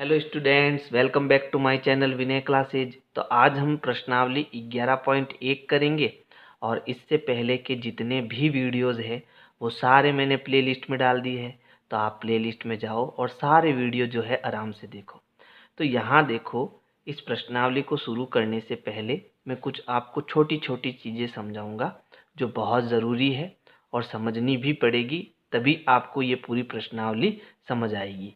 Hello students, welcome back to my channel Vinay classes. तो आज हम प्रश्नावली 11.1 करेंगे और इससे पहले के जितने भी वीडियोस हैं वो सारे मैंने प्लेलिस्ट में डाल दिए हैं। तो आप प्लेलिस्ट में जाओ और सारे वीडियो जो है आराम से देखो। तो यहाँ देखो, इस प्रश्नावली को शुरू करने से पहले मैं कुछ आपको छोटी छोटी चीज़ें समझाऊंगा जो बहुत ज़रूरी है और समझनी भी पड़ेगी, तभी आपको ये पूरी प्रश्नावली समझ आएगी।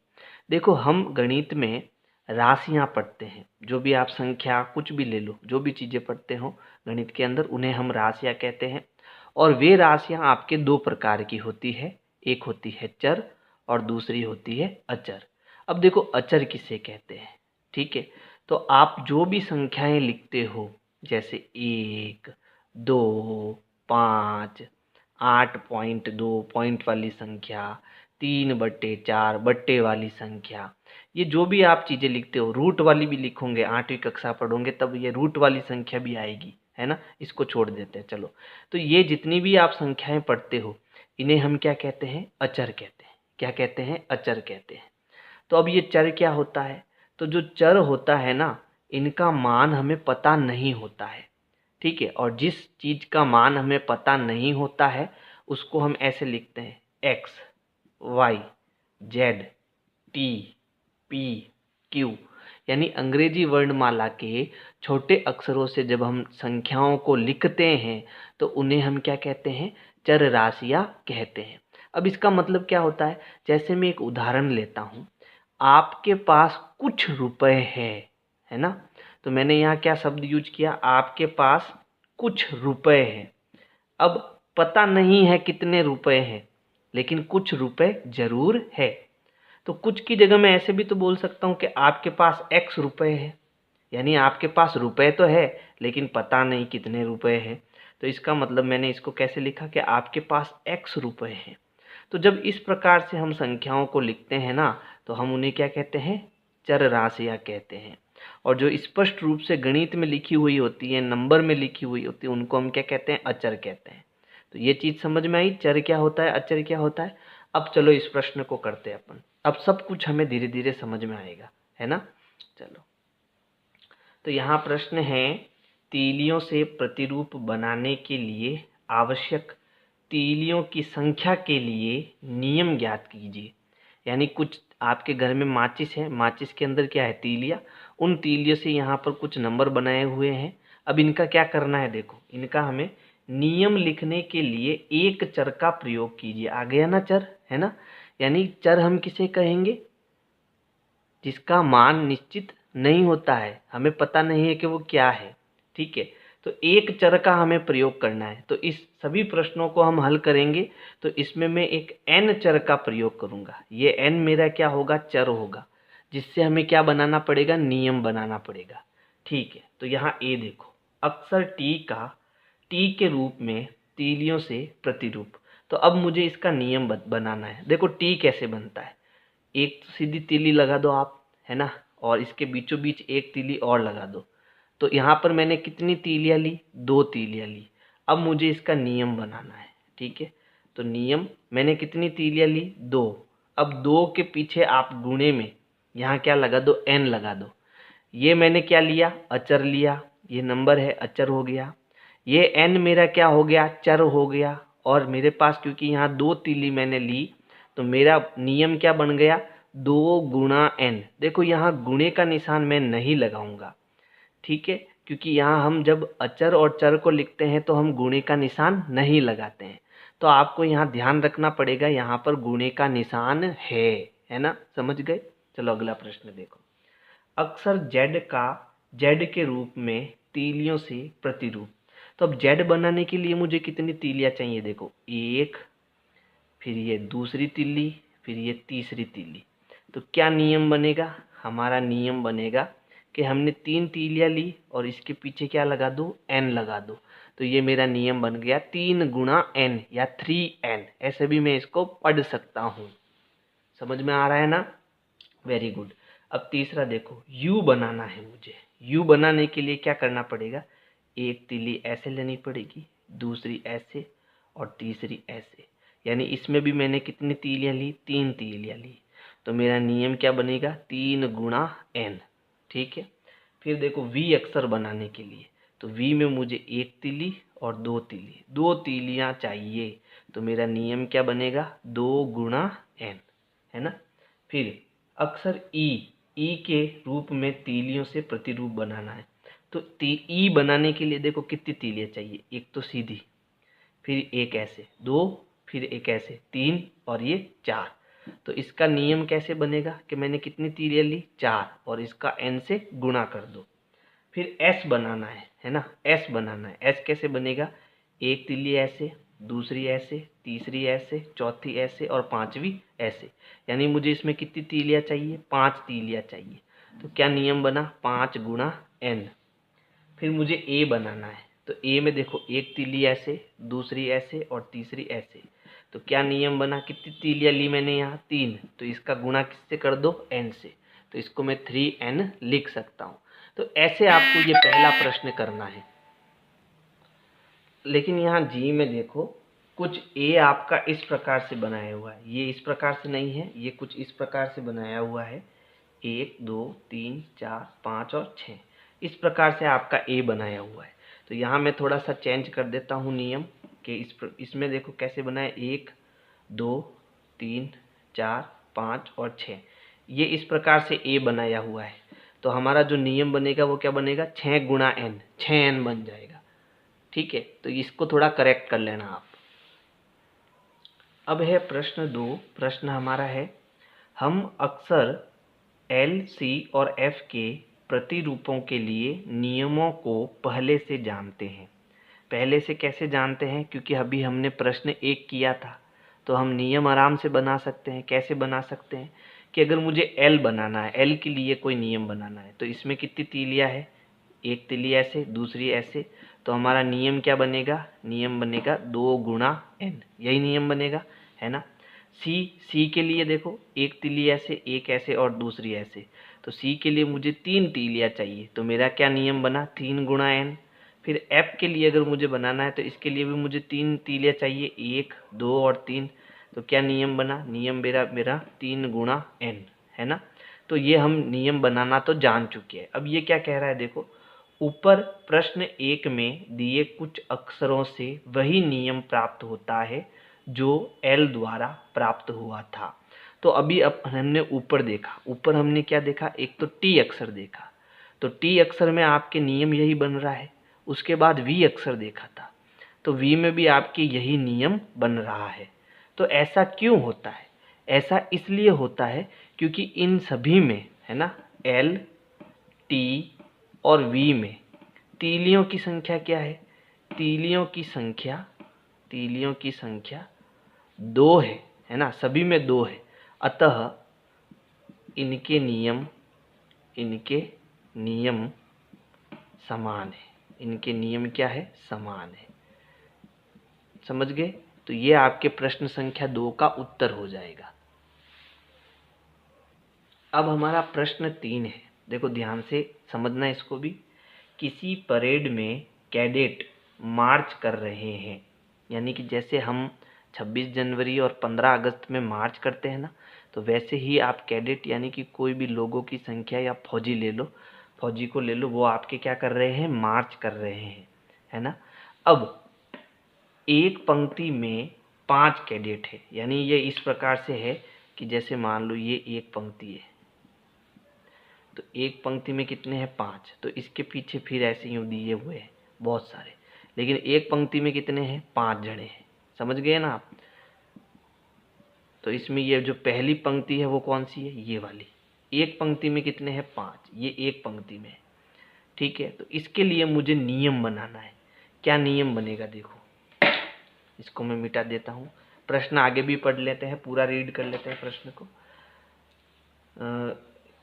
देखो, हम गणित में राशियां पढ़ते हैं, जो भी आप संख्या कुछ भी ले लो, जो भी चीज़ें पढ़ते हो गणित के अंदर उन्हें हम राशियां कहते हैं। और वे राशियां आपके दो प्रकार की होती है, एक होती है चर और दूसरी होती है अचर। अब देखो, अचर किसे कहते हैं, ठीक है। तो आप जो भी संख्याएं लिखते हो, जैसे 1, 2, 5, 8.2 पॉइंट वाली संख्या, 3/4 बट्टे वाली संख्या, ये जो भी आप चीज़ें लिखते हो, रूट वाली भी लिखोगे, 8वीं कक्षा पढ़ोगे तब ये रूट वाली संख्या भी आएगी, है ना। इसको छोड़ देते हैं, चलो। तो ये जितनी भी आप संख्याएं पढ़ते हो इन्हें हम क्या कहते हैं, अचर कहते हैं। क्या कहते हैं, अचर कहते हैं। तो अब ये चर क्या होता है, तो जो चर होता है ना, इनका मान हमें पता नहीं होता है, ठीक है। और जिस चीज़ का मान हमें पता नहीं होता है उसको हम ऐसे लिखते हैं, X, Y, Z, T, P, Q. यानी अंग्रेजी वर्णमाला के छोटे अक्षरों से जब हम संख्याओं को लिखते हैं तो उन्हें हम क्या कहते हैं, चर राशियां कहते हैं। अब इसका मतलब क्या होता है, जैसे मैं एक उदाहरण लेता हूँ, आपके पास कुछ रुपए है ना। तो मैंने यहाँ क्या शब्द यूज किया, आपके पास कुछ रुपए हैं। अब पता नहीं है कितने रुपए हैं, लेकिन कुछ रुपए जरूर है। तो कुछ की जगह मैं ऐसे भी तो बोल सकता हूँ कि आपके पास एक्स रुपए है, यानी आपके पास रुपए तो है लेकिन पता नहीं कितने रुपए हैं। तो इसका मतलब मैंने इसको कैसे लिखा कि आपके पास एक्स रुपए हैं। तो जब इस प्रकार से हम संख्याओं को लिखते हैं ना, तो हम उन्हें क्या कहते हैं, चर राशियां कहते हैं। और जो स्पष्ट रूप से गणित में लिखी हुई होती है, नंबर में लिखी हुई होती है, उनको हम क्या कहते हैं, अचर कहते हैं। तो ये चीज़ समझ में आई, चर क्या होता है, अचर क्या होता है। अब चलो इस प्रश्न को करते हैं अपन। अब सब कुछ हमें धीरे धीरे समझ में आएगा, है ना। चलो, तो यहाँ प्रश्न है, तीलियों से प्रतिरूप बनाने के लिए आवश्यक तीलियों की संख्या के लिए नियम ज्ञात कीजिए। यानी कुछ आपके घर में माचिस है, माचिस के अंदर क्या है, तीलियाँ। उन तीलियों से यहाँ पर कुछ नंबर बनाए हुए हैं। अब इनका क्या करना है, देखो, इनका हमें नियम लिखने के लिए एक चर का प्रयोग कीजिए। आ गया ना चर, है ना। यानी चर हम किसे कहेंगे, जिसका मान निश्चित नहीं होता है, हमें पता नहीं है कि वो क्या है, ठीक है। तो एक चर का हमें प्रयोग करना है। तो इस सभी प्रश्नों को हम हल करेंगे तो इसमें मैं एक n चर का प्रयोग करूंगा। ये n मेरा क्या होगा, चर होगा, जिससे हमें क्या बनाना पड़ेगा, नियम बनाना पड़ेगा, ठीक है। तो यहाँ ए देखो, अक्सर टी का टी के रूप में तीलियों से प्रतिरूप। तो अब मुझे इसका नियम बनाना है। देखो, टी कैसे बनता है, एक सीधी तीली लगा दो आप, है ना, और इसके बीचों बीच एक तीली और लगा दो। तो यहाँ पर मैंने कितनी तीलियाँ ली, 2 तीलियाँ ली। अब मुझे इसका नियम बनाना है, ठीक है। तो नियम, मैंने कितनी तीलियाँ ली, 2। अब 2 के पीछे आप गुणे में यहाँ क्या लगा दो, n लगा दो। ये मैंने क्या लिया, अचर लिया, ये नंबर है, अचर हो गया। ये n मेरा क्या हो गया, चर हो गया। और मेरे पास क्योंकि यहाँ 2 तीली मैंने ली, तो मेरा नियम क्या बन गया, 2 गुणा n। देखो, यहाँ गुणे का निशान मैं नहीं लगाऊंगा, ठीक है, क्योंकि यहाँ हम जब अचर और चर को लिखते हैं तो हम गुणे का निशान नहीं लगाते हैं। तो आपको यहाँ ध्यान रखना पड़ेगा, यहाँ पर गुणे का निशान है ना, समझ गए। चलो अगला प्रश्न देखो, अक्सर जेड का जेड के रूप में तीलियों से प्रतिरूप। तो अब जेड बनाने के लिए मुझे कितनी तीलियाँ चाहिए, देखो, 1, फिर ये दूसरी तीली, फिर ये तीसरी तीली। तो क्या नियम बनेगा, हमारा नियम बनेगा कि हमने 3 तीलियाँ ली और इसके पीछे क्या लगा दो, n लगा दो। तो ये मेरा नियम बन गया 3 गुणा n या 3n, ऐसे भी मैं इसको पढ़ सकता हूँ। समझ में आ रहा है ना, वेरी गुड। अब तीसरा देखो, u बनाना है मुझे। u बनाने के लिए क्या करना पड़ेगा, एक तीली ऐसे लेनी पड़ेगी, दूसरी ऐसे और तीसरी ऐसे। यानी इसमें भी मैंने कितनी तीलियाँ ली, 3 तीलियाँ ली। तो मेरा नियम क्या बनेगा, 3 गुणा n। ठीक है, फिर देखो v अक्षर बनाने के लिए, तो v में मुझे 1 तीली और 2 तीली, 2 तीलियाँ चाहिए, तो मेरा नियम क्या बनेगा, 2 गुणा n, है ना। फिर अक्षर ई के रूप में तीलियों से प्रतिरूप बनाना है, तो ई बनाने के लिए देखो कितनी तीलियाँ चाहिए, एक तो सीधी, फिर एक ऐसे 2, फिर एक ऐसे 3 और ये 4। तो इसका नियम कैसे बनेगा कि मैंने कितनी तीलियाँ ली, 4, और इसका n से गुणा कर दो। फिर s बनाना है ना, s बनाना है। s कैसे बनेगा, एक तीली ऐसे, दूसरी ऐसे, तीसरी ऐसे, चौथी ऐसे और पांचवी ऐसे, यानी मुझे इसमें कितनी तीलियाँ चाहिए, 5 तीलियाँ चाहिए। तो क्या नियम बना, 5 गुणा n। फिर मुझे a बनाना है, तो a में देखो एक तीली ऐसे, दूसरी ऐसे और तीसरी ऐसे, तो क्या नियम बना, कितनी तीलियाँ ली मैंने यहाँ, 3, तो इसका गुणा किससे कर दो, n से, तो इसको मैं 3n लिख सकता हूँ। तो ऐसे आपको ये पहला प्रश्न करना है। लेकिन यहाँ जी में देखो कुछ a आपका इस प्रकार से बनाया हुआ है, ये इस प्रकार से नहीं है, ये कुछ इस प्रकार से बनाया हुआ है, 1 2 3 4 5 और 6, इस प्रकार से आपका a बनाया हुआ है। तो यहाँ मैं थोड़ा सा चेंज कर देता हूँ नियम कि इसमें देखो कैसे बना है, 1 2 3 4 5 और 6, ये इस प्रकार से a बनाया हुआ है। तो हमारा जो नियम बनेगा वो क्या बनेगा, 6 गुणा n, 6n बन जाएगा। ठीक है, तो इसको थोड़ा करेक्ट कर लेना आप। अब है प्रश्न 2। प्रश्न हमारा है, हम अक्सर L, C और F के प्रतिरूपों के लिए नियमों को पहले से जानते हैं। पहले से कैसे जानते हैं, क्योंकि अभी हमने प्रश्न 1 किया था, तो हम नियम आराम से बना सकते हैं। कैसे बना सकते हैं कि अगर मुझे L बनाना है, L के लिए कोई नियम बनाना है, तो इसमें कितनी तीलियाँ है, एक तीली ऐसे, दूसरी ऐसे, तो हमारा नियम क्या बनेगा, नियम बनेगा 2 गुणा n, यही नियम बनेगा, है ना। सी के लिए देखो एक तीली ऐसे, एक ऐसे और दूसरी ऐसे, तो सी के लिए मुझे 3 तीलियाँ चाहिए, तो मेरा क्या नियम बना, 3 गुणा n। फिर एफ के लिए अगर मुझे बनाना है तो इसके लिए भी मुझे 3 तीलियाँ चाहिए, 1 2 और 3, तो क्या नियम बना, नियम मेरा 3 गुणा n, है ना। तो ये हम नियम बनाना तो जान चुके हैं। अब ये क्या कह रहा है, देखो ऊपर प्रश्न 1 में दिए कुछ अक्षरों से वही नियम प्राप्त होता है जो L द्वारा प्राप्त हुआ था। तो अभी अब हमने ऊपर देखा, ऊपर हमने क्या देखा, एक तो T अक्षर देखा, तो T अक्षर में आपके नियम यही बन रहा है। उसके बाद V अक्षर देखा था, तो V में भी आपके यही नियम बन रहा है। तो ऐसा क्यों होता है, ऐसा इसलिए होता है क्योंकि इन सभी में, है ना, L, T और V में तीलियों की संख्या क्या है, तीलियों की संख्या 2 है ना, सभी में 2 है। अतः इनके नियम समान है, इनके नियम क्या है, समान है। समझ गए, तो ये आपके प्रश्न संख्या 2 का उत्तर हो जाएगा। अब हमारा प्रश्न 3 है, देखो ध्यान से समझना इसको भी। किसी परेड में कैडेट मार्च कर रहे हैं, यानी कि जैसे हम 26 जनवरी और 15 अगस्त में मार्च करते हैं ना, तो वैसे ही आप कैडेट यानी कि कोई भी लोगों की संख्या, या फौजी ले लो, फौजी को ले लो, वो आपके क्या कर रहे हैं, मार्च कर रहे हैं, है ना। अब एक पंक्ति में 5 कैडेट है, यानी ये इस प्रकार से है कि जैसे मान लो ये एक पंक्ति है, तो एक पंक्ति में कितने हैं, 5, तो इसके पीछे फिर ऐसे यूँ दिए हुए हैं बहुत सारे, लेकिन एक पंक्ति में कितने हैं, 5 जने हैं। समझ गए ना आप। तो इसमें ये जो पहली पंक्ति है वो कौन सी है, ये वाली। एक पंक्ति में कितने हैं, 5, ये एक पंक्ति में है। ठीक है, तो इसके लिए मुझे नियम बनाना है। क्या नियम बनेगा, देखो इसको मैं मिटा देता हूँ, प्रश्न आगे भी पढ़ लेते हैं, पूरा रीड कर लेते हैं प्रश्न को।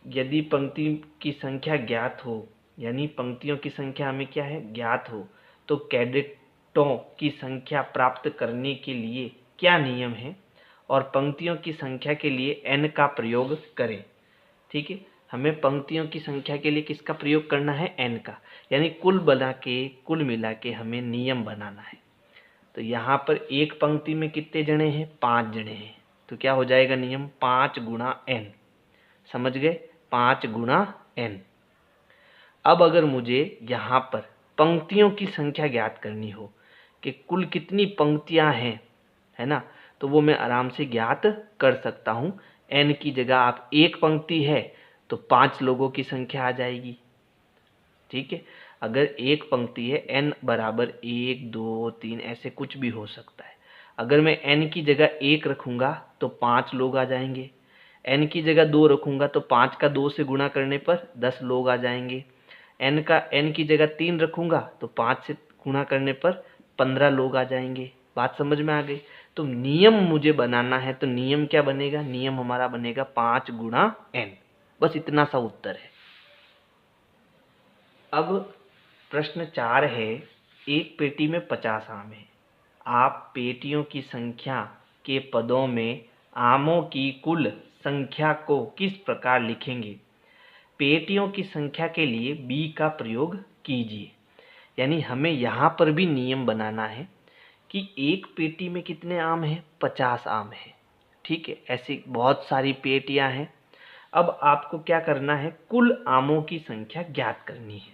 यदि पंक्ति की संख्या ज्ञात हो, यानी पंक्तियों की संख्या हमें क्या है, ज्ञात हो, तो कैडेटों की संख्या प्राप्त करने के लिए क्या नियम है, और पंक्तियों की संख्या के लिए n का प्रयोग करें। ठीक है, हमें पंक्तियों की संख्या के लिए किसका प्रयोग करना है, n का, यानी कुल मिला के हमें नियम बनाना है। तो यहाँ पर एक पंक्ति में कितने जने हैं, 5 जने हैं, तो क्या हो जाएगा नियम 5 गुणा n। समझ गए, 5 गुणा n। अब अगर मुझे यहाँ पर पंक्तियों की संख्या ज्ञात करनी हो कि कुल कितनी पंक्तियाँ हैं, है ना, तो वो मैं आराम से ज्ञात कर सकता हूँ। n की जगह आप एक पंक्ति है तो 5 लोगों की संख्या आ जाएगी। ठीक है, अगर एक पंक्ति है n बराबर 1 2 3 ऐसे कुछ भी हो सकता है। अगर मैं n की जगह 1 रखूँगा तो 5 लोग आ जाएंगे, n की जगह 2 रखूँगा तो 5 का 2 से गुणा करने पर 10 लोग आ जाएंगे, n की जगह 3 रखूँगा तो 5 से गुणा करने पर 15 लोग आ जाएंगे। बात समझ में आ गई। तो नियम मुझे बनाना है, तो नियम क्या बनेगा, नियम हमारा बनेगा 5 गुणा n। बस इतना सा उत्तर है। अब प्रश्न 4 है, एक पेटी में 50 आम है। आप पेटियों की संख्या के पदों में आमों की कुल संख्या को किस प्रकार लिखेंगे। पेटियों की संख्या के लिए b का प्रयोग कीजिए। यानी हमें यहाँ पर भी नियम बनाना है कि एक पेटी में कितने आम हैं, 50 आम हैं। ठीक है, ऐसी बहुत सारी पेटियां हैं। अब आपको क्या करना है, कुल आमों की संख्या ज्ञात करनी है।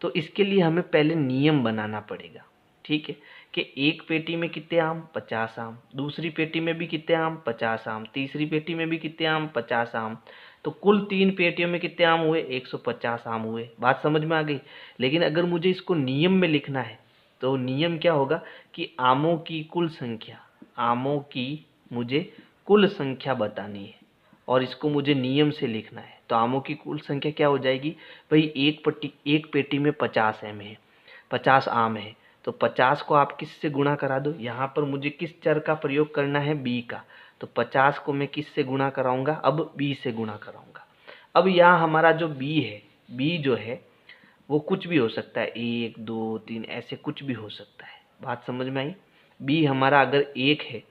तो इसके लिए हमें पहले नियम बनाना पड़ेगा। ठीक है, कि एक पेटी में कितने आम, 50 आम, दूसरी पेटी में भी कितने आम, 50 आम, तीसरी पेटी में भी कितने आम, 50 आम। तो कुल 3 पेटियों में कितने आम हुए, 150 आम हुए। बात समझ में आ गई। लेकिन अगर मुझे इसको नियम में लिखना है तो नियम क्या होगा कि आमों की कुल संख्या, आमों की मुझे कुल संख्या बतानी है और इसको मुझे नियम से लिखना है। तो आमों की कुल संख्या क्या हो जाएगी भाई, एक पेटी में 50 आम है, 50 आम है, तो 50 को आप किससे गुणा करा दो। यहाँ पर मुझे किस चर का प्रयोग करना है, b का। तो 50 को मैं किससे गुणा कराऊंगा, अब b से गुणा कराऊंगा। अब यहाँ हमारा जो b है, b जो है वो कुछ भी हो सकता है, 1 2 3 ऐसे कुछ भी हो सकता है। बात समझ में आई। b हमारा अगर 1 है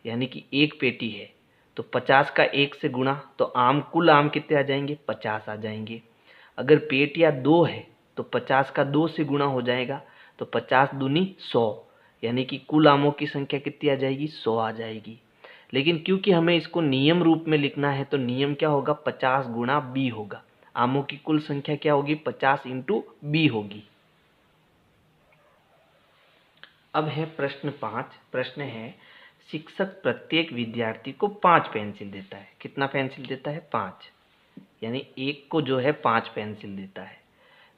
यानी कि एक पेटी है तो 50 का 1 से गुणा, तो आम कुल आम कितने आ जाएंगे, 50 आ जाएंगे। अगर पेटियाँ 2 है तो 50 का 2 से गुणा हो जाएगा, तो 50 दूनी 100, यानी कि कुल आमों की संख्या कितनी आ जाएगी, 100 आ जाएगी। लेकिन क्योंकि हमें इसको नियम रूप में लिखना है तो नियम क्या होगा, 50 गुणा b होगा। आमों की कुल संख्या क्या होगी, 50 इंटू b होगी। अब है प्रश्न 5। प्रश्न है, शिक्षक प्रत्येक विद्यार्थी को 5 पेंसिल देता है। कितना पेंसिल देता है, 5, यानी एक को जो है 5 पेंसिल देता है।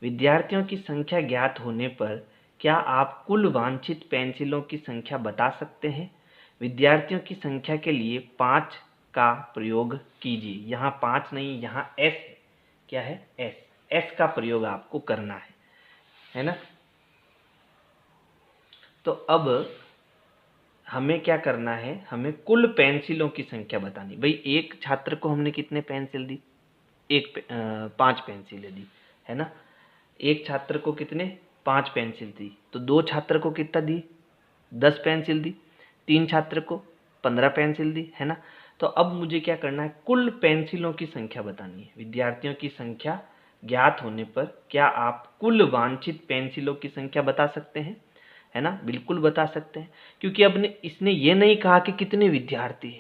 विद्यार्थियों की संख्या ज्ञात होने पर क्या आप कुल वांछित पेंसिलों की संख्या बता सकते हैं। विद्यार्थियों की संख्या के लिए 5 का प्रयोग कीजिए। यहाँ 5 नहीं, यहाँ s है। क्या है, s का प्रयोग आपको करना है ना। तो अब हमें क्या करना है, हमें कुल पेंसिलों की संख्या बतानी। भाई एक छात्र को हमने कितने पेंसिल दी, 5 पेंसिलें दी, है ना। एक छात्र को कितने, 5 पेंसिल दी, तो 2 छात्र को कितना दी, 10 पेंसिल दी, 3 छात्र को 15 पेंसिल दी, है ना। तो अब मुझे क्या करना है, कुल पेंसिलों की संख्या बतानी है। विद्यार्थियों की संख्या ज्ञात होने पर क्या आप कुल वांछित पेंसिलों की संख्या बता सकते हैं, है ना। बिल्कुल बता सकते हैं, क्योंकि अब इसने ये नहीं कहा कि कितने विद्यार्थी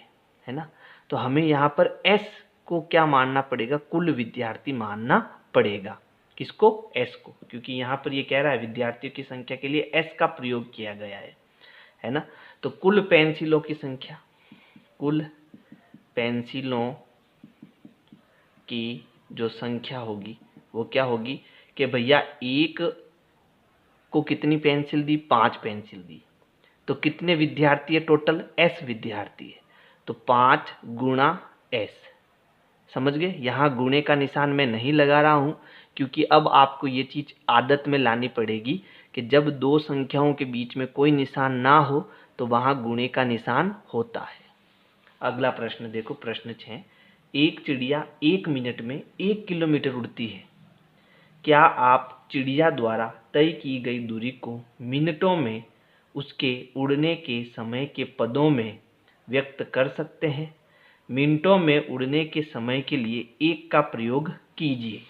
है ना। तो हमें यहाँ पर s को क्या मानना पड़ेगा, कुल विद्यार्थी मानना पड़ेगा। किसको, s को, क्योंकि यहाँ पर ये कह रहा है विद्यार्थियों की संख्या के लिए s का प्रयोग किया गया है ना। तो कुल पेंसिलों की संख्या, कुल पेंसिलों की जो संख्या होगी वो क्या होगी कि भैया एक को कितनी पेंसिल दी, 5 पेंसिल दी, तो कितने विद्यार्थी है टोटल, s विद्यार्थी है, तो 5 गुणा s। समझ गए। यहाँ गुणे का निशान मैं नहीं लगा रहा हूँ, क्योंकि अब आपको ये चीज़ आदत में लानी पड़ेगी कि जब दो संख्याओं के बीच में कोई निशान ना हो तो वहाँ गुणे का निशान होता है। अगला प्रश्न देखो, प्रश्न 6। एक चिड़िया 1 मिनट में 1 किलोमीटर उड़ती है। क्या आप चिड़िया द्वारा तय की गई दूरी को मिनटों में उसके उड़ने के समय के पदों में व्यक्त कर सकते हैं। मिनटों में उड़ने के समय के लिए 1 का प्रयोग कीजिए।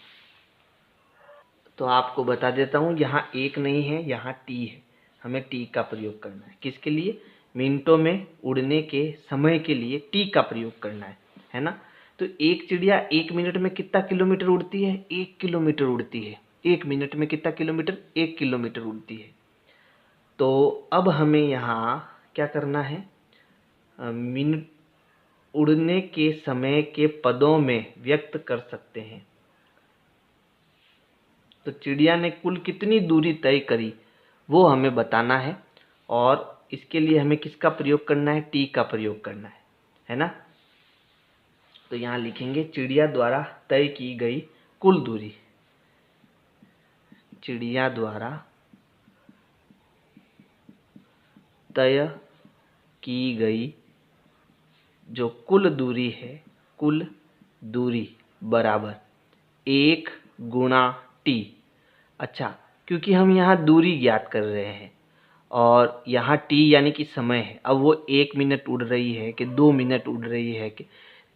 तो आपको बता देता हूँ, यहाँ 1 नहीं है, यहाँ t है। हमें t का प्रयोग करना है। किसके लिए, मिनटों में उड़ने के समय के लिए टी का प्रयोग करना है ना। तो एक चिड़िया 1 मिनट में कितना किलोमीटर उड़ती है? 1 किलोमीटर उड़ती है। 1 मिनट में कितना किलोमीटर? 1 किलोमीटर उड़ती है। तो अब हमें यहाँ क्या करना है? मिनट उड़ने के समय के पदों में व्यक्त कर सकते हैं। तो चिड़िया ने कुल कितनी दूरी तय करी वो हमें बताना है, और इसके लिए हमें किसका प्रयोग करना है? टी का प्रयोग करना है ना। तो यहाँ लिखेंगे चिड़िया द्वारा तय की गई कुल दूरी। चिड़िया द्वारा तय की गई जो कुल दूरी है, कुल दूरी बराबर 1 गुणा टी। अच्छा, क्योंकि हम यहाँ दूरी ज्ञात कर रहे हैं और यहाँ टी यानी कि समय है। अब वो 1 मिनट उड़ रही है कि 2 मिनट उड़ रही है कि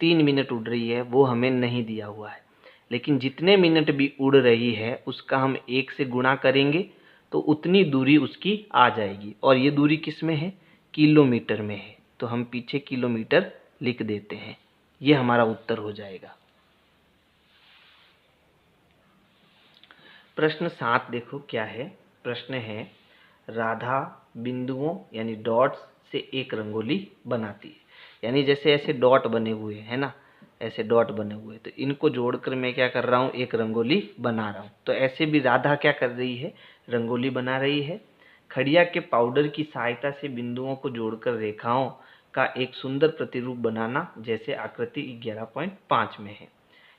3 मिनट उड़ रही है, वो हमें नहीं दिया हुआ है। लेकिन जितने मिनट भी उड़ रही है उसका हम 1 से गुणा करेंगे तो उतनी दूरी उसकी आ जाएगी। और ये दूरी किस में है? किलोमीटर में है। तो हम पीछे किलोमीटर लिख देते हैं। ये हमारा उत्तर हो जाएगा। प्रश्न 7 देखो क्या है। प्रश्न है, राधा बिंदुओं यानी डॉट्स से एक रंगोली बनाती है। यानी जैसे ऐसे डॉट बने हुए हैं ना, ऐसे डॉट बने हुए, तो इनको जोड़कर मैं क्या कर रहा हूँ? एक रंगोली बना रहा हूँ। तो ऐसे भी राधा क्या कर रही है? रंगोली बना रही है। खड़िया के पाउडर की सहायता से बिंदुओं को जोड़कर रेखाओं का एक सुंदर प्रतिरूप बनाना, जैसे आकृति 11.5 में है।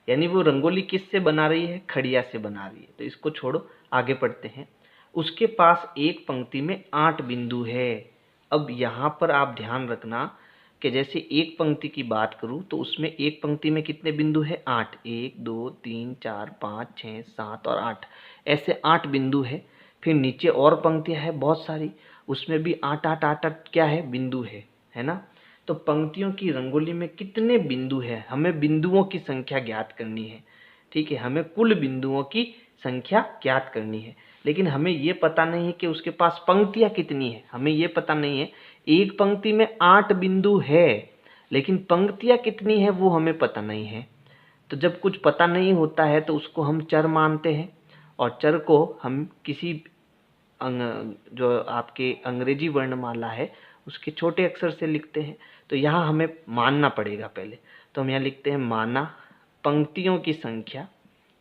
यानी वो रंगोली किससे बना रही है? खड़िया से बना रही है। तो इसको छोड़ो, आगे पढ़ते हैं। उसके पास एक पंक्ति में 8 बिंदु है। अब यहाँ पर आप ध्यान रखना कि जैसे एक पंक्ति की बात करूँ तो उसमें एक पंक्ति में कितने बिंदु है? 8। 1 2 3 4 5 6 7 और 8, ऐसे 8 बिंदु है। फिर नीचे और पंक्तियाँ हैं बहुत सारी, उसमें भी 8 8 8 8 क्या है? बिंदु है ना। तो पंक्तियों की रंगोली में कितने बिंदु हैं? हमें बिंदुओं की संख्या ज्ञात करनी है। ठीक है, हमें कुल बिंदुओं की संख्या ज्ञात करनी है। लेकिन हमें ये पता नहीं है कि उसके पास पंक्तियां कितनी है। हमें ये पता नहीं है, एक पंक्ति में 8 बिंदु है लेकिन पंक्तियां कितनी है वो हमें पता नहीं है। तो जब कुछ पता नहीं होता है तो उसको हम चर मानते हैं, और चर को हम किसी जो आपके अंग्रेजी वर्णमाला है उसके छोटे अक्षर से लिखते हैं। तो यहाँ हमें मानना पड़ेगा पहले। तो हम यहाँ लिखते हैं माना पंक्तियों की संख्या।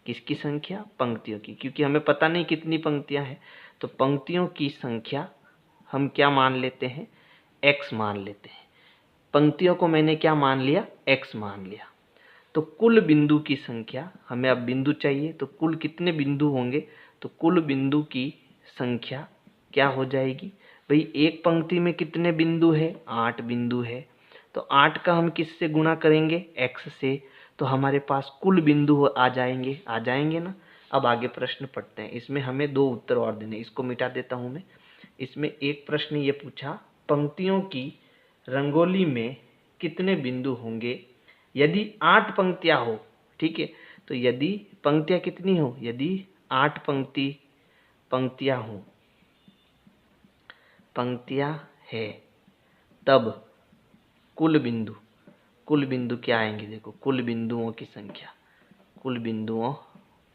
किसकी संख्या? पंक्तियों की, क्योंकि हमें पता नहीं कितनी पंक्तियां हैं। तो पंक्तियों की संख्या हम क्या मान लेते हैं? x मान लेते हैं। पंक्तियों को मैंने क्या मान लिया? x मान लिया। तो कुल बिंदु की संख्या, हमें अब बिंदु चाहिए तो कुल कितने बिंदु होंगे? तो कुल बिंदु की संख्या क्या हो जाएगी भाई? एक पंक्ति में कितने बिंदु है? 8 बिंदु है। तो 8 का हम किससे गुणा करेंगे? x से। तो हमारे पास कुल बिंदु आ जाएंगे ना। अब आगे प्रश्न पढ़ते हैं। इसमें हमें 2 उत्तर और देने, इसको मिटा देता हूं मैं। इसमें एक प्रश्न ये पूछा, पंक्तियों की रंगोली में कितने बिंदु होंगे यदि 8 पंक्तियां हो? ठीक है, तो यदि पंक्तियां कितनी हो? यदि 8 पंक्तियां हो, पंक्तियां है, तब कुल बिंदु क्या आएंगे? देखो, कुल बिंदुओं की संख्या, कुल बिंदुओं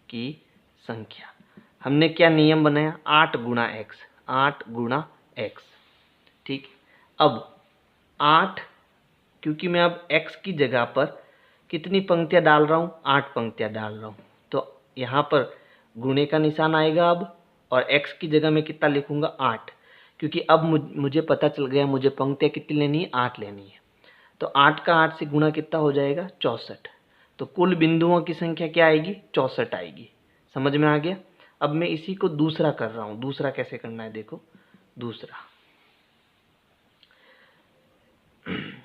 की संख्या हमने क्या नियम बनाया? 8 गुणा x, 8 गुणा x। ठीक, अब 8, क्योंकि मैं अब x की जगह पर कितनी पंक्तियां डाल रहा हूँ? 8 पंक्तियां डाल रहा हूँ। तो यहाँ पर गुणे का निशान आएगा अब, और x की जगह मैं कितना लिखूंगा? 8, क्योंकि अब मुझे पता चल गया मुझे पंक्तियां कितनी लेनी है? 8 लेनी है। तो 8 का 8 से गुणा कितना हो जाएगा? 64। तो कुल बिंदुओं की संख्या क्या आएगी? 64 आएगी। समझ में आ गया? अब मैं इसी को दूसरा कर रहा हूँ। दूसरा कैसे करना है देखो। दूसरा,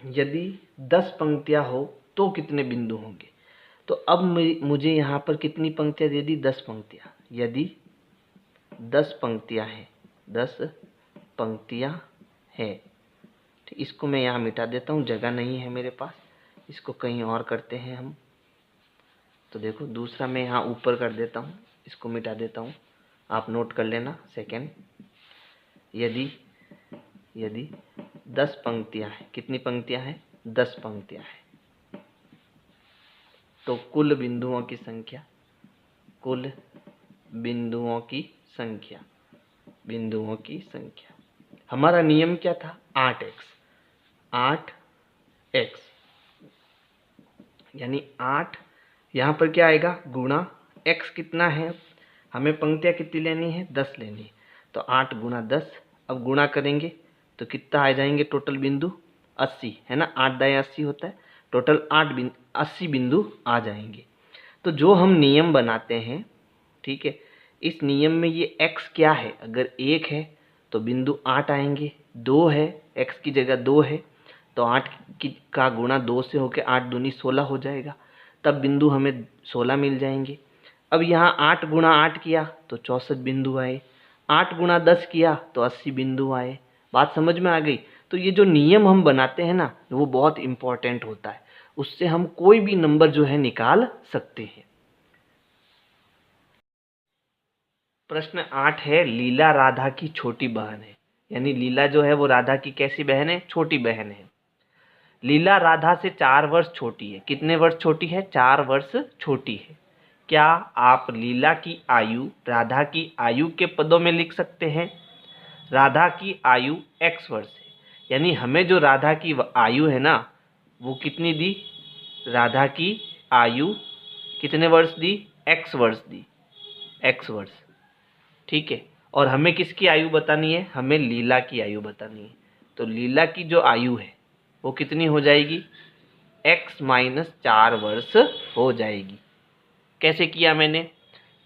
यदि 10 पंक्तियां हो तो कितने बिंदु होंगे? तो अब मुझे यहाँ पर कितनी पंक्तियां? यदि 10 पंक्तियां, यदि 10 पंक्तियां हैं, 10 पंक्तियां हैं, तो इसको मैं यहाँ मिटा देता हूँ, जगह नहीं है मेरे पास। इसको कहीं और करते हैं हम। तो देखो, दूसरा मैं यहाँ ऊपर कर देता हूँ, इसको मिटा देता हूँ, आप नोट कर लेना। सेकंड, यदि 10 पंक्तियां हैं। कितनी पंक्तियां हैं? 10 पंक्तियां हैं। तो कुल बिंदुओं की संख्या, कुल बिंदुओं की संख्या, बिंदुओं की संख्या, हमारा नियम क्या था? 8x, 8x, यानी 8 यहाँ पर क्या आएगा? गुणा x कितना है? हमें पंक्तियाँ कितनी लेनी है? 10 लेनी है। तो 8 गुणा 10, अब गुणा करेंगे तो कितना आ जाएंगे टोटल बिंदु? 80, है ना। 8 दाएँ 80 होता है, टोटल 80 बिंदु आ जाएंगे। तो जो हम नियम बनाते हैं, ठीक है, इस नियम में ये x क्या है? अगर 1 है तो बिंदु 8 आएंगे, 2 है, x की जगह 2 है तो 8 का गुणा 2 से होकर 8 दूनी 16 हो जाएगा, तब बिंदु हमें 16 मिल जाएंगे। अब यहाँ 8 गुणा 8 किया तो 64 बिंदु आए, 8 गुणा 10 किया तो 80 बिंदु आए। बात समझ में आ गई? तो ये जो नियम हम बनाते हैं ना, वो बहुत इंपॉर्टेंट होता है, उससे हम कोई भी नंबर जो है निकाल सकते हैं। प्रश्न 8 है, लीला राधा की छोटी बहन है। यानी लीला जो है वो राधा की कैसी बहन है? छोटी बहन है। लीला राधा से 4 वर्ष छोटी है। कितने वर्ष छोटी है? 4 वर्ष छोटी है। क्या आप लीला की आयु राधा की आयु के पदों में लिख सकते हैं? राधा की आयु x वर्ष है, यानी हमें जो राधा की आयु है ना, वो कितनी दी? राधा की आयु कितने वर्ष दी? x वर्ष दी, x वर्ष, ठीक है। और हमें किसकी आयु बतानी है? हमें लीला की आयु बतानी है। तो लीला की जो आयु है वो कितनी हो जाएगी? x माइनस 4 वर्ष हो जाएगी। कैसे किया मैंने?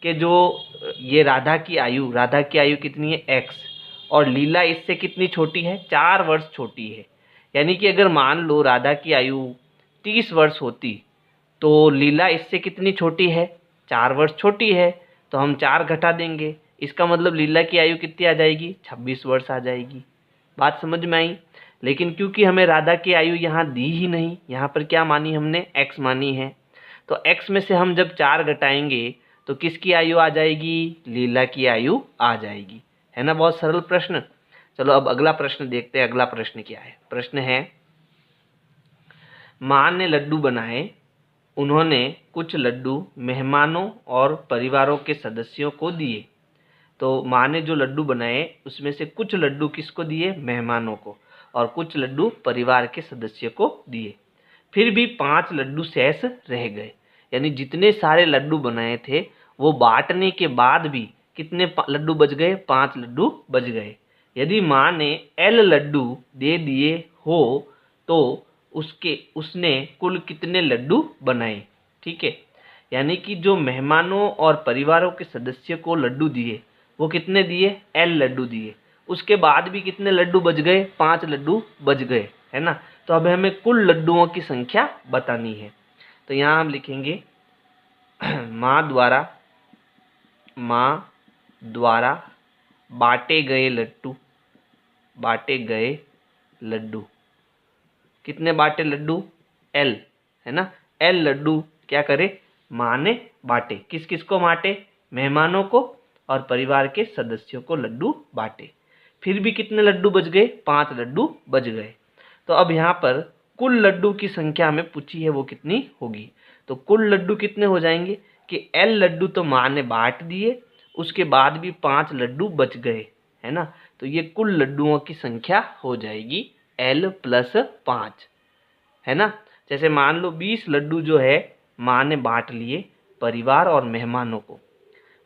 कि जो ये राधा की आयु कितनी है? x, और लीला इससे कितनी छोटी है? 4 वर्ष छोटी है। यानी कि अगर मान लो राधा की आयु 30 वर्ष होती तो लीला इससे कितनी छोटी है? 4 वर्ष छोटी है, तो हम 4 घटा देंगे। इसका मतलब लीला की आयु कितनी आ जाएगी? 26 वर्ष आ जाएगी। बात समझ में आई? लेकिन क्योंकि हमें राधा की आयु यहाँ दी ही नहीं, यहाँ पर क्या मानी हमने? x मानी है। तो x में से हम जब 4 घटाएंगे तो किसकी आयु आ जाएगी? लीला की आयु आ जाएगी, है ना। बहुत सरल प्रश्न। चलो अब अगला प्रश्न देखते हैं। अगला प्रश्न क्या है? प्रश्न है, माँ ने लड्डू बनाए, उन्होंने कुछ लड्डू मेहमानों और परिवारों के सदस्यों को दिए। तो माँ ने जो लड्डू बनाए उसमें से कुछ लड्डू किसको दिए? मेहमानों को, और कुछ लड्डू परिवार के सदस्य को दिए। फिर भी 5 लड्डू शेष रह गए। यानी जितने सारे लड्डू बनाए थे वो बांटने के बाद भी कितने लड्डू बच गए? 5 लड्डू बच गए। यदि माँ ने L लड्डू दे दिए हो तो उसने कुल कितने लड्डू बनाए? ठीक है, यानी कि जो मेहमानों और परिवारों के सदस्य को लड्डू दिए वो कितने दिए? L लड्डू दिए। उसके बाद भी कितने लड्डू बच गए? 5 लड्डू बच गए, है ना। तो अब हमें कुल लड्डुओं की संख्या बतानी है। तो यहाँ हम लिखेंगे माँ द्वारा बांटे गए लड्डू, कितने बांटे लड्डू? L, है ना। L लड्डू क्या करे? माँ ने बांटे। किस किस को बांटे? मेहमानों को और परिवार के सदस्यों को लड्डू बांटे। फिर भी कितने लड्डू बच गए? 5 लड्डू बच गए। तो अब यहाँ पर कुल लड्डू की संख्या हमें पूछी है, वो कितनी होगी? तो कुल लड्डू कितने हो जाएंगे कि L लड्डू तो माँ ने बांट दिए, उसके बाद भी 5 लड्डू बच गए, है ना। तो ये कुल लड्डुओं की संख्या हो जाएगी L प्लस 5, है ना। जैसे मान लो 20 लड्डू जो है माँ ने बांट लिए परिवार और मेहमानों को,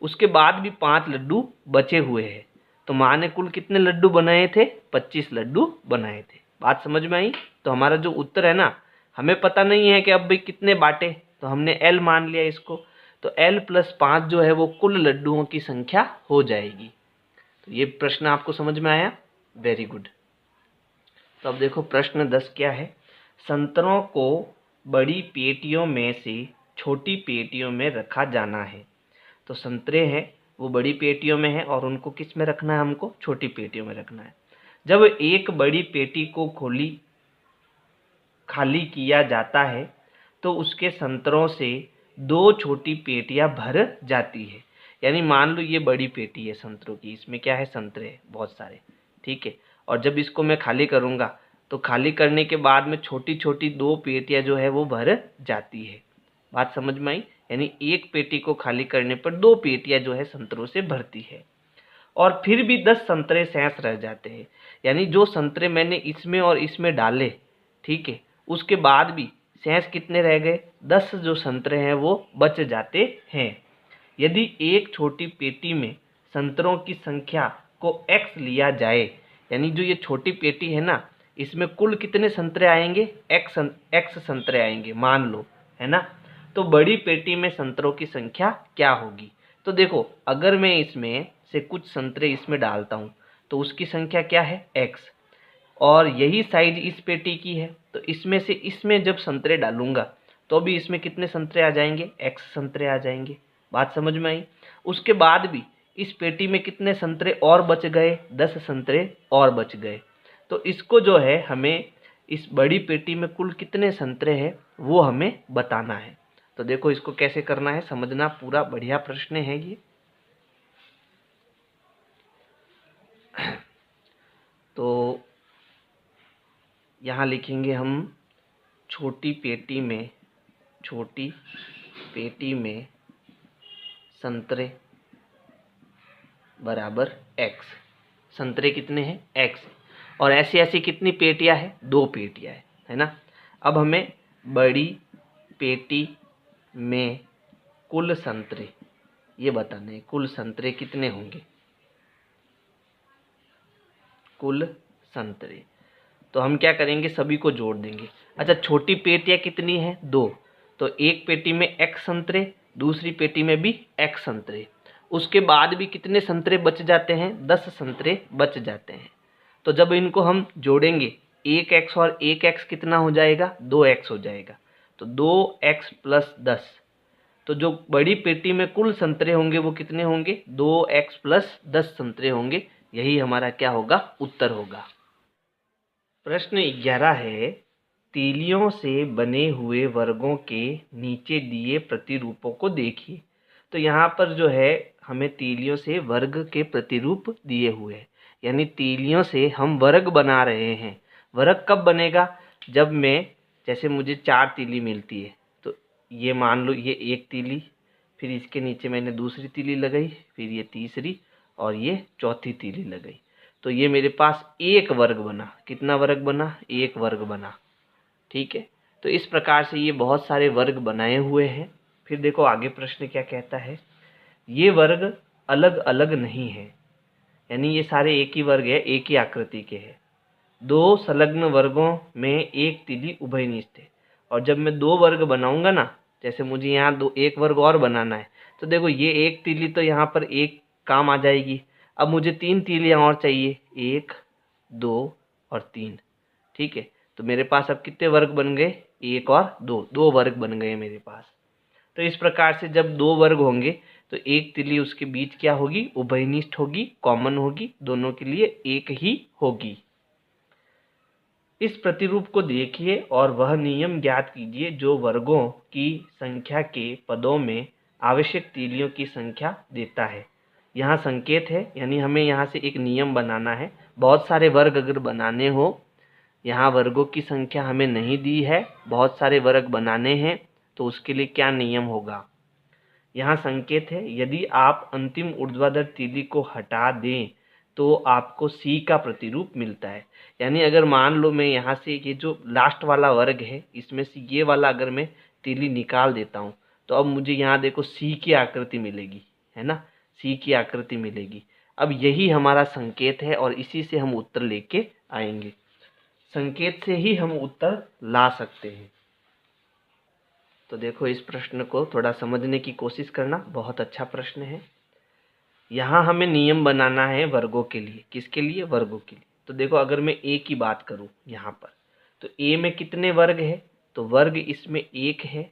उसके बाद भी 5 लड्डू बचे हुए हैं, तो माँ ने कुल कितने लड्डू बनाए थे? 25 लड्डू बनाए थे। बात समझ में आई? तो हमारा जो उत्तर है ना, हमें पता नहीं है कि अब भाई कितने बांटे, तो हमने L मान लिया इसको। तो L प्लस 5 जो है वो कुल लड्डुओं की संख्या हो जाएगी। तो ये प्रश्न आपको समझ में आया? Very good. तो अब देखो प्रश्न 10 क्या है? संतरों को बड़ी पेटियों में से छोटी पेटियों में रखा जाना है। तो संतरे हैं वो बड़ी पेटियों में है और उनको किस में रखना है? हमको छोटी पेटियों में रखना है। जब एक बड़ी पेटी को खाली किया जाता है तो उसके संतरों से 2 छोटी पेटियां भर जाती है। यानी मान लो ये बड़ी पेटी है संतरों की, इसमें क्या है? संतरे हैं बहुत सारे, ठीक है। और जब इसको मैं खाली करूँगा तो खाली करने के बाद में छोटी छोटी 2 पेटियाँ जो है वो भर जाती है। बात समझ में आई? यानी एक पेटी को खाली करने पर 2 पेटियाँ जो है संतरों से भरती है। और फिर भी 10 संतरे शेष रह जाते हैं। यानी जो संतरे मैंने इसमें और इसमें डाले, ठीक है, उसके बाद भी शेष कितने रह गए? 10 जो संतरे हैं वो बच जाते हैं। यदि एक छोटी पेटी में संतरों की संख्या को x लिया जाए, यानी जो ये छोटी पेटी है ना, इसमें कुल कितने संतरे आएंगे? x संतरे आएंगे मान लो, है ना। तो बड़ी पेटी में संतरों की संख्या क्या होगी? तो देखो, अगर मैं इसमें से कुछ संतरे इसमें डालता हूँ तो उसकी संख्या क्या है? x। और यही साइज इस पेटी की है, तो इसमें से इसमें जब संतरे डालूंगा तो भी इसमें कितने संतरे आ जाएंगे? x संतरे आ जाएंगे। बात समझ में आई? उसके बाद भी इस पेटी में कितने संतरे और बच गए? 10 संतरे और बच गए। तो इसको जो है हमें इस बड़ी पेटी में कुल कितने संतरे हैं वो हमें बताना है। तो देखो इसको कैसे करना है समझना, पूरा बढ़िया प्रश्न है ये। तो यहाँ लिखेंगे हम छोटी पेटी में संतरे बराबर x। संतरे कितने हैं? x। और ऐसी ऐसी कितनी पेटियां है? 2 पेटियां है ना। अब हमें बड़ी पेटी में कुल संतरे ये बताने हैं, कुल संतरे कितने होंगे? कुल संतरे तो हम क्या करेंगे? सभी को जोड़ देंगे। अच्छा, छोटी पेटियां कितनी है? 2। तो एक पेटी में x संतरे, दूसरी पेटी में भी x संतरे। उसके बाद भी कितने संतरे बच जाते हैं? 10 संतरे बच जाते हैं। तो जब इनको हम जोड़ेंगे, 1x और 1x कितना हो जाएगा? 2x हो जाएगा। तो 2x + 10। तो जो बड़ी पेटी में कुल संतरे होंगे वो कितने होंगे? 2x + 10 संतरे होंगे। यही हमारा क्या होगा? उत्तर होगा। प्रश्न 11 है, तीलियों से बने हुए वर्गों के नीचे दिए प्रतिरूपों को देखिए। तो यहाँ पर जो है हमें तीलियों से वर्ग के प्रतिरूप दिए हुए हैं, यानी तीलियों से हम वर्ग बना रहे हैं। वर्ग कब बनेगा? जब मैं, जैसे मुझे 4 तीली मिलती है, तो ये मान लो ये एक तीली, फिर इसके नीचे मैंने दूसरी तीली लगाई, फिर ये तीसरी और ये चौथी तीली लगाई, तो ये मेरे पास एक वर्ग बना। कितना वर्ग बना? एक वर्ग बना, ठीक है। तो इस प्रकार से ये बहुत सारे वर्ग बनाए हुए हैं। फिर देखो आगे प्रश्न क्या कहता है, ये वर्ग अलग अलग नहीं है, यानी ये सारे एक ही वर्ग है, एक ही आकृति के हैं। 2 संलग्न वर्गों में एक तीली उभयनिष्ठ है। और जब मैं 2 वर्ग बनाऊंगा ना, जैसे मुझे यहाँ एक वर्ग और बनाना है, तो देखो ये एक तीली तो यहाँ पर एक काम आ जाएगी। अब मुझे 3 तीलियाँ और चाहिए, 1, 2 और 3, ठीक है। तो मेरे पास अब कितने वर्ग बन गए? 1 और 2, 2 वर्ग बन गए मेरे पास। तो इस प्रकार से जब 2 वर्ग होंगे तो एक तीली उसके बीच क्या होगी? उभयनिष्ठ होगी, कॉमन होगी, दोनों के लिए एक ही होगी। इस प्रतिरूप को देखिए और वह नियम ज्ञात कीजिए जो वर्गों की संख्या के पदों में आवश्यक तीलियों की संख्या देता है। यहाँ संकेत है, यानी हमें यहाँ से एक नियम बनाना है। बहुत सारे वर्ग अगर बनाने हो, यहाँ वर्गों की संख्या हमें नहीं दी है, बहुत सारे वर्ग बनाने हैं, तो उसके लिए क्या नियम होगा? यहाँ संकेत है, यदि आप अंतिम ऊर्ध्वाधर तीली को हटा दें तो आपको C का प्रतिरूप मिलता है। यानी अगर मान लो मैं यहाँ से ये जो लास्ट वाला वर्ग है, इसमें से ये वाला अगर मैं तीली निकाल देता हूँ, तो अब मुझे यहाँ देखो C की आकृति मिलेगी, है ना, C की आकृति मिलेगी। अब यही हमारा संकेत है और इसी से हम उत्तर लेके आएंगे। संकेत से ही हम उत्तर ला सकते हैं। तो देखो इस प्रश्न को थोड़ा समझने की कोशिश करना, बहुत अच्छा प्रश्न है। यहाँ हमें नियम बनाना है वर्गों के लिए। किसके लिए? वर्गों के लिए। तो देखो अगर मैं A की बात करूँ यहाँ पर, तो A में कितने वर्ग है? तो वर्ग इसमें 1 है,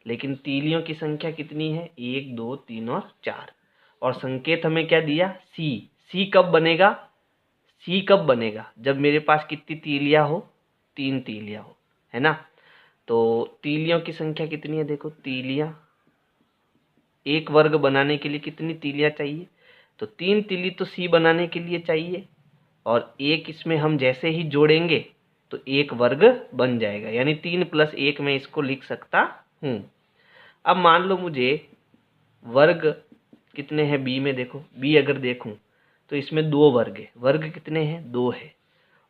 लेकिन तीलियों की संख्या कितनी है? 1, 2, 3 और 4। और संकेत हमें क्या दिया? C। C कब बनेगा? C कब बनेगा? जब मेरे पास कितनी तीलियाँ हो? 3 तीलियाँ हो, है ना। तो तीलियों की संख्या कितनी है? देखो तीलियाँ, एक वर्ग बनाने के लिए कितनी तीलियाँ चाहिए? तो 3 तीली तो C बनाने के लिए चाहिए, और एक इसमें हम जैसे ही जोड़ेंगे तो एक वर्ग बन जाएगा, यानी 3 + 1 मैं इसको लिख सकता हूँ। अब मान लो मुझे वर्ग कितने हैं बी में, देखो बी अगर देखूँ तो इसमें 2 वर्ग है। वर्ग कितने हैं? 2 है।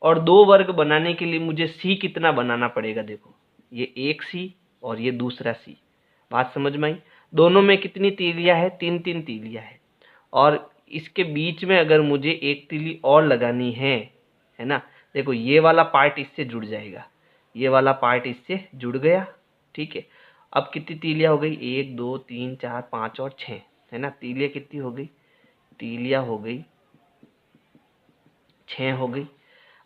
और 2 वर्ग बनाने के लिए मुझे सी कितना बनाना पड़ेगा? देखो ये एक सी और ये दूसरा सी। बात समझ में आई? दोनों में कितनी तीलियां है? 3 तीलियां है। और इसके बीच में अगर मुझे एक तीली और लगानी है ना, देखो ये वाला पार्ट इससे जुड़ जाएगा, ये वाला पार्ट इससे जुड़ गया, ठीक है। अब कितनी तीलियां हो गई? 1 2 3 4 5 और 6, है ना। तीलियां कितनी हो गई? तीलियां हो गई 6 हो गई।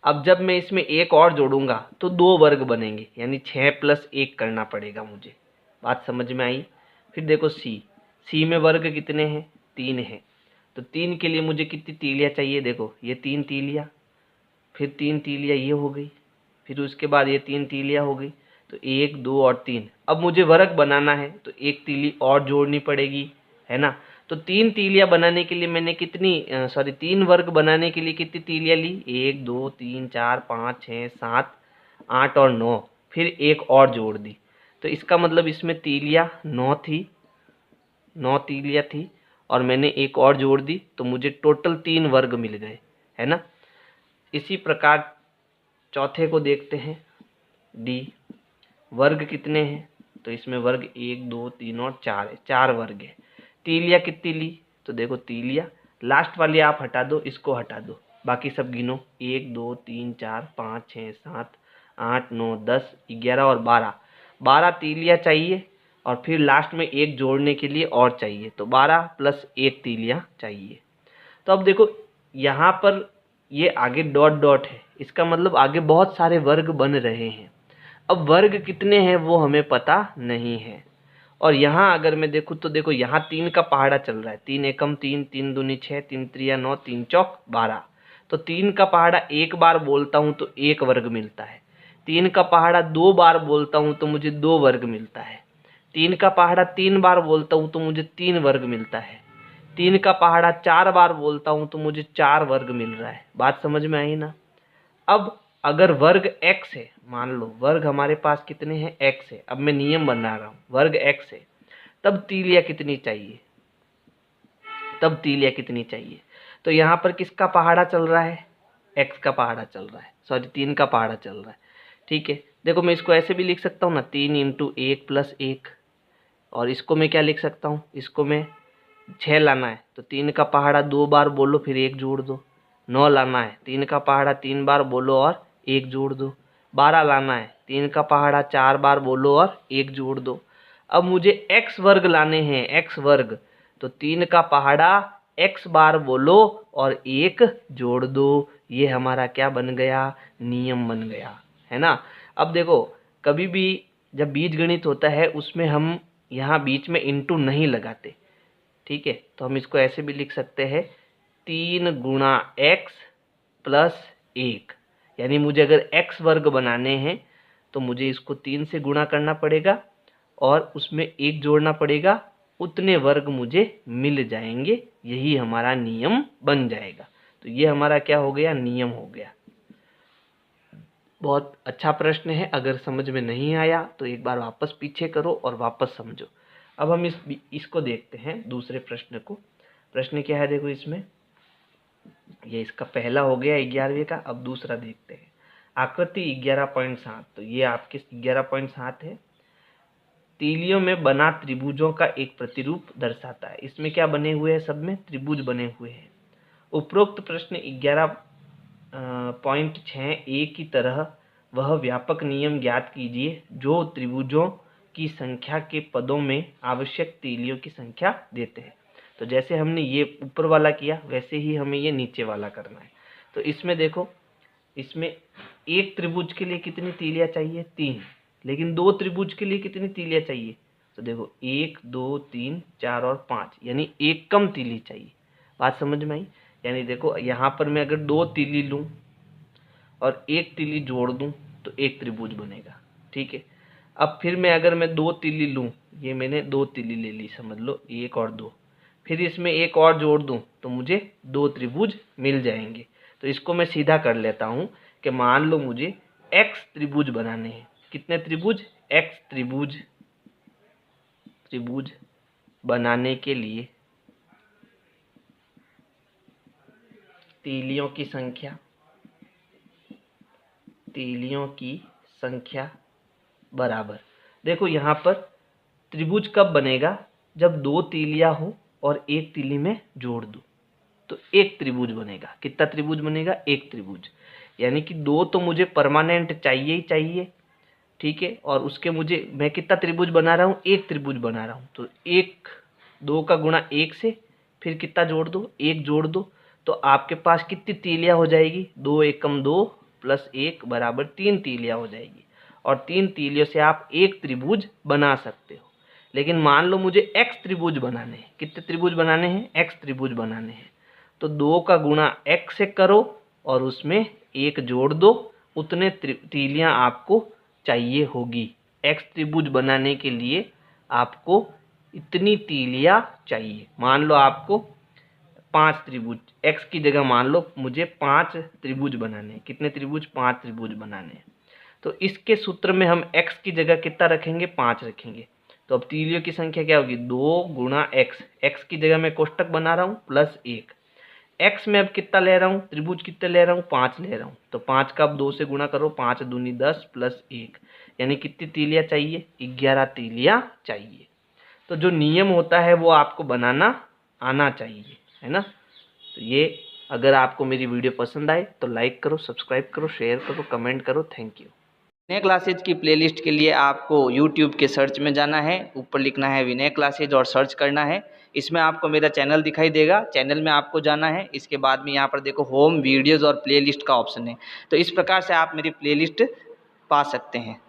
अब जब मैं इसमें एक और जोड़ूंगा तो 2 वर्ग बनेंगे, यानी 6 + 1 करना पड़ेगा मुझे। बात समझ में आई? फिर देखो सी में वर्ग कितने हैं? 3 है। तो 3 के लिए मुझे कितनी तीलियां चाहिए? देखो ये 3 तीलियां, फिर 3 तीलियां ये हो गई, फिर उसके बाद ये 3 तीलियां हो गई। तो 1 2 और 3। अब मुझे वर्ग बनाना है तो एक तीली और जोड़नी पड़ेगी, है ना। तो 3 तीलियां बनाने के लिए मैंने कितनी 3 वर्ग बनाने के लिए कितनी तीलियां ली? 1 2 3 4 5 6 7 8 और 9, फिर एक और जोड़ दी। तो इसका मतलब इसमें तीलियां 9 थी, 9 तीलियां थी, और मैंने एक और जोड़ दी तो मुझे टोटल 3 वर्ग मिल गए, है ना। इसी प्रकार चौथे को देखते हैं, डी। वर्ग कितने हैं? तो इसमें वर्ग 1 2 3 और 4 है, 4 वर्ग है। तीलियां कितनी ली? तो देखो तीलियां लास्ट वाली आप हटा दो, इसको हटा दो, बाकी सब गिनो। 1 2 3 4 5 6 7 8 9 10 11 और 12, 12 तीलियां चाहिए, और फिर लास्ट में एक जोड़ने के लिए और चाहिए, तो 12 + 1 तीलियां चाहिए। तो अब देखो यहाँ पर ये आगे डॉट डॉट है, इसका मतलब आगे बहुत सारे वर्ग बन रहे हैं। अब वर्ग कितने हैं वो हमें पता नहीं है। और यहाँ अगर मैं देखूँ तो देखो यहाँ 3 का पहाड़ा चल रहा है, 3 एकम 3, 3 दूनी 6, 3 त्रिया 9, 3 चौक 12। तो 3 का पहाड़ा एक बार बोलता हूँ तो 1 वर्ग मिलता है। 3 का पहाड़ा 2 बार बोलता हूँ तो मुझे 2 वर्ग मिलता है। 3 का पहाड़ा 3 बार बोलता हूँ तो मुझे 3 वर्ग मिलता है। 3 का पहाड़ा 4 बार बोलता हूँ तो मुझे 4 वर्ग मिल रहा है। बात समझ में आई ना। अब अगर वर्ग x है, मान लो वर्ग हमारे पास कितने हैं? x है। अब मैं नियम बना रहा हूँ, वर्ग x है, तब तीलियां कितनी चाहिए? तब तीलियां कितनी चाहिए? तो यहाँ पर किसका पहाड़ा चल रहा है? x का पहाड़ा चल रहा है, 3 का पहाड़ा चल रहा है, ठीक है। देखो मैं इसको ऐसे भी लिख सकता हूँ ना, 3 × 1 + 1। और इसको मैं क्या लिख सकता हूँ? इसको मैं 6 लाना है तो 3 का पहाड़ा 2 बार बोलो फिर 1 जोड़ दो। 9 लाना है, 3 का पहाड़ा 3 बार बोलो और 1 जोड़ दो। 12 लाना है, 3 का पहाड़ा 4 बार बोलो और 1 जोड़ दो। अब मुझे x वर्ग लाने हैं, x वर्ग, तो 3 का पहाड़ा x बार बोलो और 1 जोड़ दो। ये हमारा क्या बन गया? नियम बन गया, है ना। अब देखो कभी भी जब बीजगणित होता है उसमें हम यहाँ बीच में इंटू नहीं लगाते, ठीक है। तो हम इसको ऐसे भी लिख सकते हैं, 3 × x + 1, यानी मुझे अगर x वर्ग बनाने हैं तो मुझे इसको 3 से गुणा करना पड़ेगा और उसमें 1 जोड़ना पड़ेगा, उतने वर्ग मुझे मिल जाएंगे। यही हमारा नियम बन जाएगा। तो ये हमारा क्या हो गया? नियम हो गया। बहुत अच्छा प्रश्न है। अगर समझ में नहीं आया तो एक बार वापस पीछे करो और वापस समझो। अब हम इसको देखते हैं, दूसरे प्रश्न को। प्रश्न क्या है देखो इसमें, ये इसका पहला हो गया 11वें का। अब दूसरा देखते हैं, आकृति 11.7। तो ये आपके 11.7 है। तीलियों में बना त्रिभुजों का एक प्रतिरूप दर्शाता है। इसमें क्या बने हुए हैं? सब में त्रिभुज बने हुए हैं। उपरोक्त प्रश्न 11.6a की तरह वह व्यापक नियम ज्ञात कीजिए जो त्रिभुजों की संख्या के पदों में आवश्यक तीलियों की संख्या देते हैं। तो जैसे हमने ये ऊपर वाला किया वैसे ही हमें ये नीचे वाला करना है। तो इसमें देखो, इसमें एक त्रिभुज के लिए कितनी तीलियां चाहिए? 3। लेकिन 2 त्रिभुज के लिए कितनी तीलियां चाहिए? तो देखो 1 2 3 4 और 5, यानी एक कम तीली चाहिए। बात समझ में आई? यानी देखो यहाँ पर मैं अगर 2 तीली लूँ और 1 तीली जोड़ दूँ तो एक त्रिभुज बनेगा, ठीक है। अब फिर मैं अगर मैं 2 तीली लूँ, ये मैंने 2 तीली ले ली, समझ लो 1 और 2, फिर इसमें एक और जोड़ दूँ तो मुझे 2 त्रिभुज मिल जाएंगे। तो इसको मैं सीधा कर लेता हूँ कि मान लो मुझे एक्स त्रिभुज बनाने हैं। कितने त्रिभुज? एक्स त्रिभुज बनाने के लिए तीलियों की संख्या बराबर। देखो यहाँ पर त्रिभुज कब बनेगा? जब दो तीलियां हो और एक तीली में जोड़ दो तो एक त्रिभुज बनेगा। कितना त्रिभुज बनेगा? एक त्रिभुज। यानी कि दो तो मुझे परमानेंट चाहिए ही चाहिए, ठीक है। और उसके मैं कितना त्रिभुज बना रहा हूँ? एक त्रिभुज बना रहा हूँ। तो एक, दो का गुणा एक से, फिर कितना जोड़ दो? एक जोड़ दो। तो आपके पास कितनी तीलियां हो जाएगी? 2 एकम 2 प्लस 1 बराबर 3 तीलियां हो जाएगी। और 3 तीलियों से आप एक त्रिभुज बना सकते हो। लेकिन मान लो मुझे एक्स त्रिभुज बनाने हैं। कितने त्रिभुज बनाने हैं? एक्स त्रिभुज बनाने हैं। तो 2 का गुणा एक्स से करो और उसमें 1 जोड़ दो। उतने तीलियां आपको चाहिए होगी। एक्स त्रिभुज बनाने के लिए आपको इतनी तीलियां चाहिए। मान लो आपको 5 त्रिभुज, एक्स की जगह मान लो मुझे 5 त्रिभुज बनाने हैं। कितने त्रिभुज? 5 त्रिभुज बनाने हैं। तो इसके सूत्र में हम x की जगह कितना रखेंगे? 5 रखेंगे। तो अब तीलियों की संख्या क्या होगी? 2 गुणा एक्स। एक्स की जगह मैं कोष्टक बना रहा हूँ प्लस 1। एक्स में अब कितना ले रहा हूँ? त्रिभुज कितने ले रहा हूँ? 5 ले रहा हूँ। तो 5 का अब 2 से गुणा करो, 5 दूनी 10 प्लस 1, यानी कितनी तीलियां चाहिए? 11 तीलियां चाहिए। तो जो नियम होता है वो आपको बनाना आना चाहिए, है ना। तो ये, अगर आपको मेरी वीडियो पसंद आए तो लाइक करो, सब्सक्राइब करो, शेयर करो, कमेंट करो। Thank you. विनय क्लासेज की प्लेलिस्ट के लिए आपको यूट्यूब के सर्च में जाना है, ऊपर लिखना है विनय क्लासेज और सर्च करना है। इसमें आपको मेरा चैनल दिखाई देगा, चैनल में आपको जाना है। इसके बाद में यहाँ पर देखो होम, वीडियोज़ और प्लेलिस्ट का ऑप्शन है। तो इस प्रकार से आप मेरी प्लेलिस्ट पा सकते हैं।